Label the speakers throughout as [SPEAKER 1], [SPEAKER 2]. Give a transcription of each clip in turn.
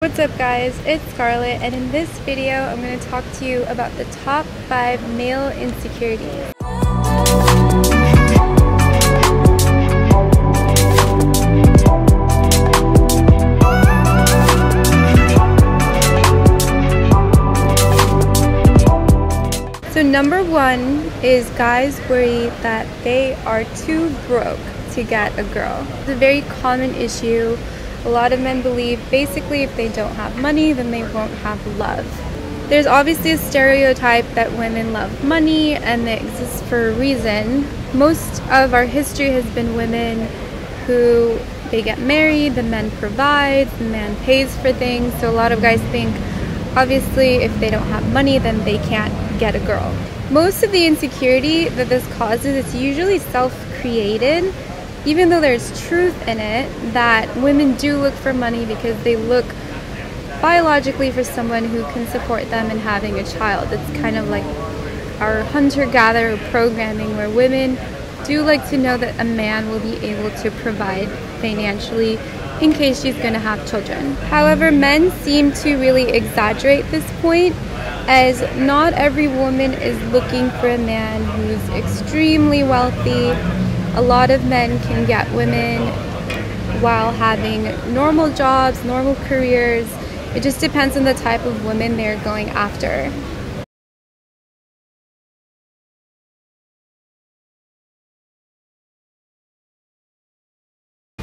[SPEAKER 1] What's up guys, it's Scarlett, and in this video I'm going to talk to you about the top 5 male insecurities. So number 1 is guys worry that they are too broke to get a girl. It's a very common issue. A lot of men believe basically if they don't have money, then they won't have love. There's obviously a stereotype that women love money, and that exists for a reason. Most of our history has been women who they get married, the men provide, the man pays for things. So a lot of guys think obviously if they don't have money, then they can't get a girl. Most of the insecurity that this causes is usually self-created. Even though there's truth in it, that women do look for money because they look biologically for someone who can support them in having a child. It's kind of like our hunter-gatherer programming, where women do like to know that a man will be able to provide financially in case she's going to have children. However, men seem to really exaggerate this point, as not every woman is looking for a man who's extremely wealthy. A lot of men can get women while having normal jobs, normal careers. It just depends on the type of women they're going after.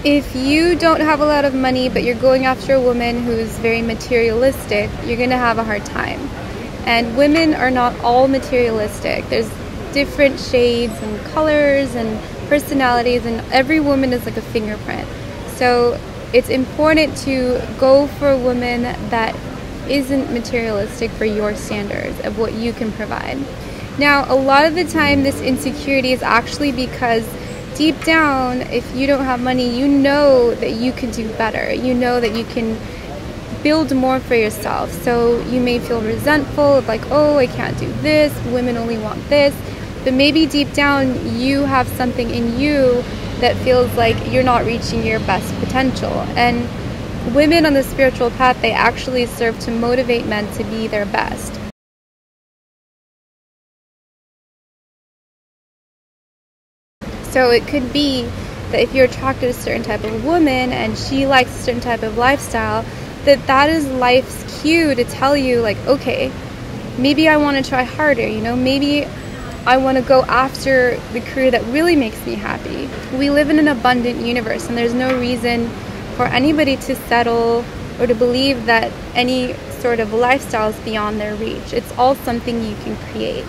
[SPEAKER 1] If you don't have a lot of money but you're going after a woman who's very materialistic, you're going to have a hard time. And women are not all materialistic. There's different shades and colors and personalities, and every woman is like a fingerprint. So it's important to go for a woman that isn't materialistic for your standards of what you can provide. Now, a lot of the time this insecurity is actually because deep down, if you don't have money, you know that you can do better. You know that you can build more for yourself. So you may feel resentful, like, oh, I can't do this, women only want this. But maybe deep down you have something in you that feels like you're not reaching your best potential. And women on the spiritual path, they actually serve to motivate men to be their best. So it could be that if you're attracted to a certain type of woman and she likes a certain type of lifestyle, that is life's cue to tell you, like, okay, maybe I want to try harder, maybe I want to go after the career that really makes me happy. We live in an abundant universe, and there's no reason for anybody to settle or to believe that any sort of lifestyle is beyond their reach. It's all something you can create.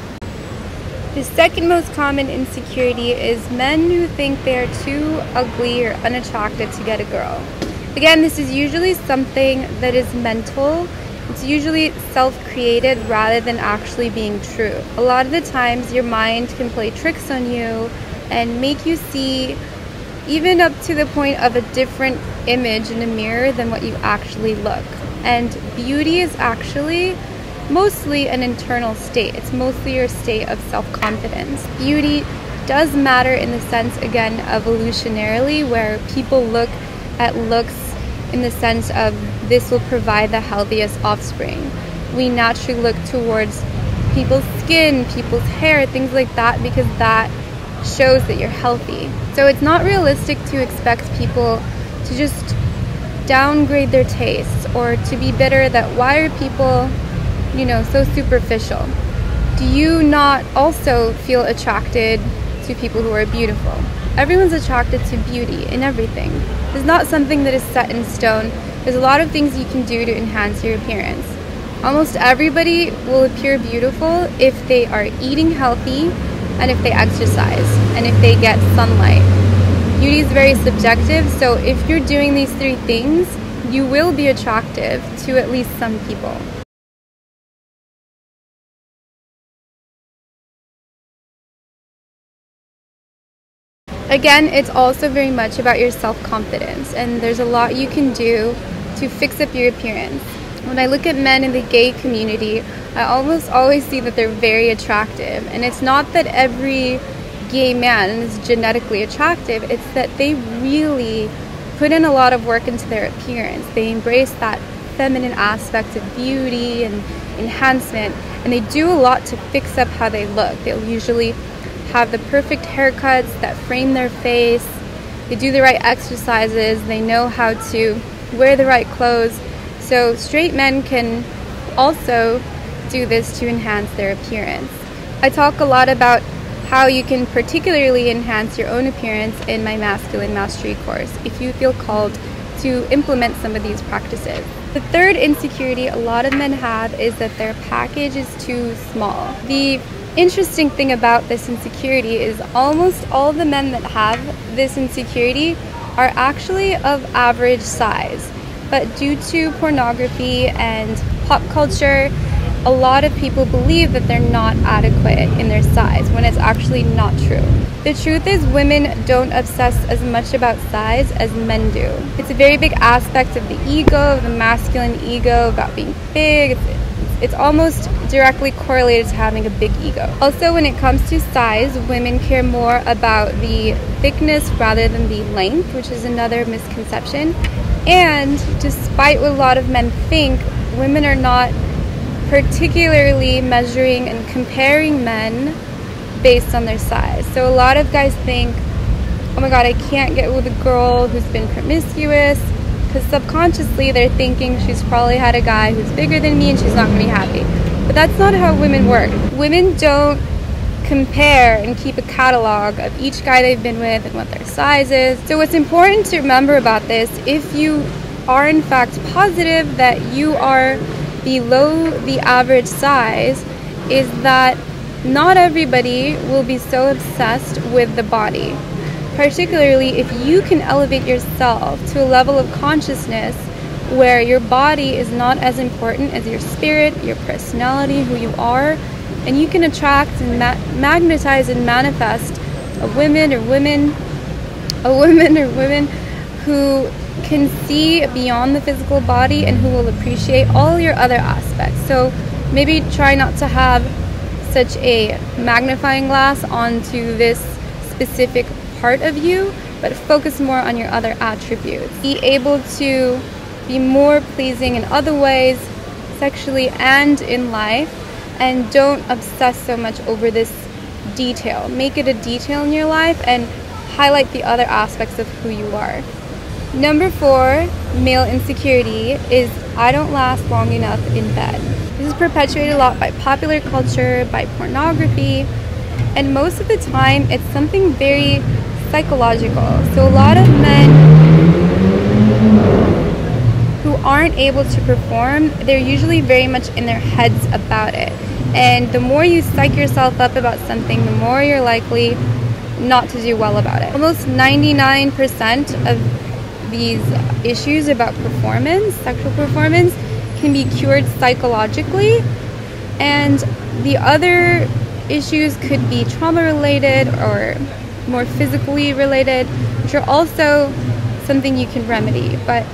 [SPEAKER 1] The second most common insecurity is men who think they are too ugly or unattractive to get a girl. Again, this is usually something that is mental. It's usually self-created rather than actually being true. A lot of the times your mind can play tricks on you and make you see even up to the point of a different image in a mirror than what you actually look. And beauty is actually mostly an internal state. It's mostly your state of self-confidence. Beauty does matter in the sense, again, evolutionarily, where people look at looks in the sense of this will provide the healthiest offspring. We naturally look towards people's skin, people's hair, things like that, because that shows that you're healthy. So it's not realistic to expect people to just downgrade their tastes or to be bitter that why are people, so superficial. Do you not also feel attracted to people who are beautiful? Everyone's attracted to beauty in everything. It's not something that is set in stone. There's a lot of things you can do to enhance your appearance. Almost everybody will appear beautiful if they are eating healthy and if they exercise and if they get sunlight. Beauty is very subjective, so if you're doing these 3 things, you will be attractive to at least some people. Again, it's also very much about your self-confidence, and there's a lot you can do to fix up your appearance. When I look at men in the gay community, I almost always see that they're very attractive, and it's not that every gay man is genetically attractive, it's that they really put in a lot of work into their appearance. They embrace that feminine aspects of beauty and enhancement, and they do a lot to fix up how they look. They'll usually have the perfect haircuts that frame their face, they do the right exercises, they know how to wear the right clothes. So straight men can also do this to enhance their appearance. I talk a lot about how you can particularly enhance your own appearance in my Masculine Mastery course if you feel called to implement some of these practices. The third insecurity a lot of men have is that their package is too small. The interesting thing about this insecurity is almost all the men that have this insecurity are actually of average size, but due to pornography and pop culture, a lot of people believe that they're not adequate in their size when it's actually not true. The truth is, women don't obsess as much about size as men do. It's a very big aspect of the ego, of the masculine ego, about being big. It's almost directly correlated to having a big ego. Also, when it comes to size, women care more about the thickness rather than the length, which is another misconception. And despite what a lot of men think, women are not particularly measuring and comparing men based on their size. So a lot of guys think, oh my god, I can't get with a girl who's been promiscuous, because subconsciously they're thinking she's probably had a guy who's bigger than me and she's not going to be happy. But that's not how women work. Women don't compare and keep a catalog of each guy they've been with and what their size is. So what's important to remember about this, if you are in fact positive that you are below the average size, is that not everybody will be so obsessed with the body. Particularly if you can elevate yourself to a level of consciousness where your body is not as important as your spirit, your personality, who you are, and you can attract and magnetize and manifest a woman or women who can see beyond the physical body and who will appreciate all your other aspects. So maybe try not to have such a magnifying glass onto this specific part of you, but focus more on your other attributes. Be able to be more pleasing in other ways, sexually and in life, and don't obsess so much over this detail. Make it a detail in your life and highlight the other aspects of who you are. Number 4, male insecurity, is I don't last long enough in bed. This is perpetuated a lot by popular culture, by pornography, and most of the time it's something very psychological. So a lot of men who aren't able to perform, they're usually very much in their heads about it. And the more you psych yourself up about something, the more you're likely not to do well about it. Almost 99% of these issues about performance, sexual performance, can be cured psychologically, and the other issues could be trauma related or more physically related, which are also something you can remedy. But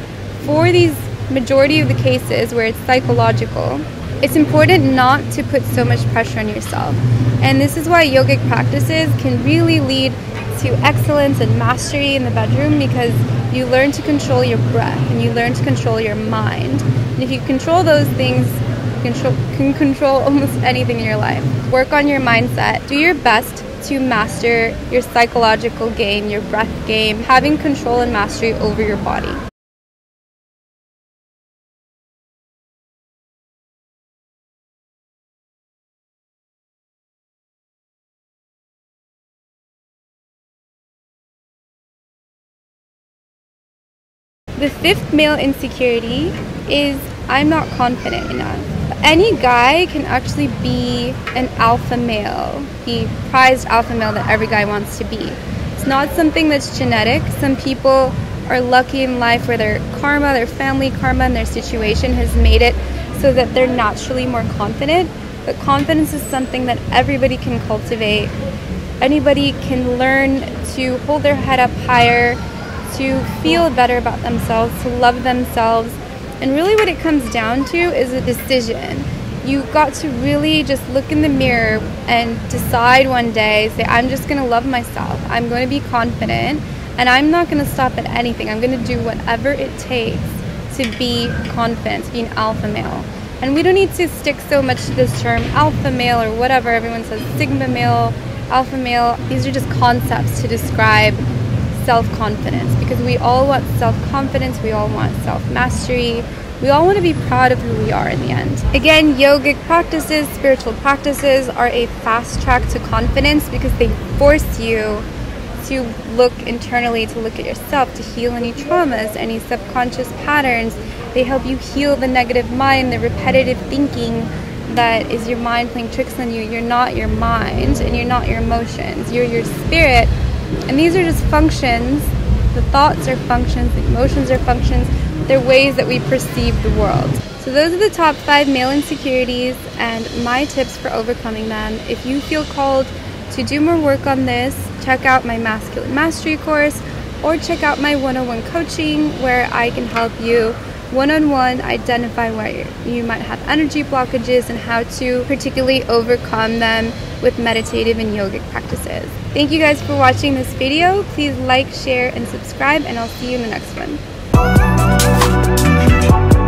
[SPEAKER 1] for these majority of the cases where it's psychological, it's important not to put so much pressure on yourself. And this is why yogic practices can really lead to excellence and mastery in the bedroom, because you learn to control your breath and you learn to control your mind. And if you control those things, you can control almost anything in your life. Work on your mindset. Do your best to master your psychological game, your breath game, having control and mastery over your body. The 5th male insecurity is I'm not confident enough. Any guy can actually be an alpha male, the prized alpha male that every guy wants to be. It's not something that's genetic. Some people are lucky in life where their karma, their family karma, and their situation has made it so that they're naturally more confident. But confidence is something that everybody can cultivate. Anybody can learn to hold their head up higher, to feel better about themselves, to love themselves. And really what it comes down to is a decision. You've got to really just look in the mirror and decide one day, say, I'm just going to love myself. I'm going to be confident, and I'm not going to stop at anything. I'm going to do whatever it takes to be confident, to be an alpha male. And we don't need to stick so much to this term alpha male or whatever. Everyone says sigma male, alpha male. These are just concepts to describe self-confidence, because we all want self-confidence, we all want self-mastery, we all want to be proud of who we are in the end. Again, yogic practices, spiritual practices are a fast track to confidence because they force you to look internally, to look at yourself, to heal any traumas, any subconscious patterns. They help you heal the negative mind, the repetitive thinking that is your mind playing tricks on you. You're not your mind and you're not your emotions. You're your spirit. And these are just functions. The thoughts are functions, the emotions are functions. They're ways that we perceive the world. So those are the top 5 male insecurities and my tips for overcoming them. If you feel called to do more work on this, check out my Masculine Mastery course or check out my one-on-one coaching where I can help you one-on-one identify where you might have energy blockages and how to particularly overcome them with meditative and yogic practices. Thank you guys for watching this video. Please like, share, and subscribe, and I'll see you in the next one.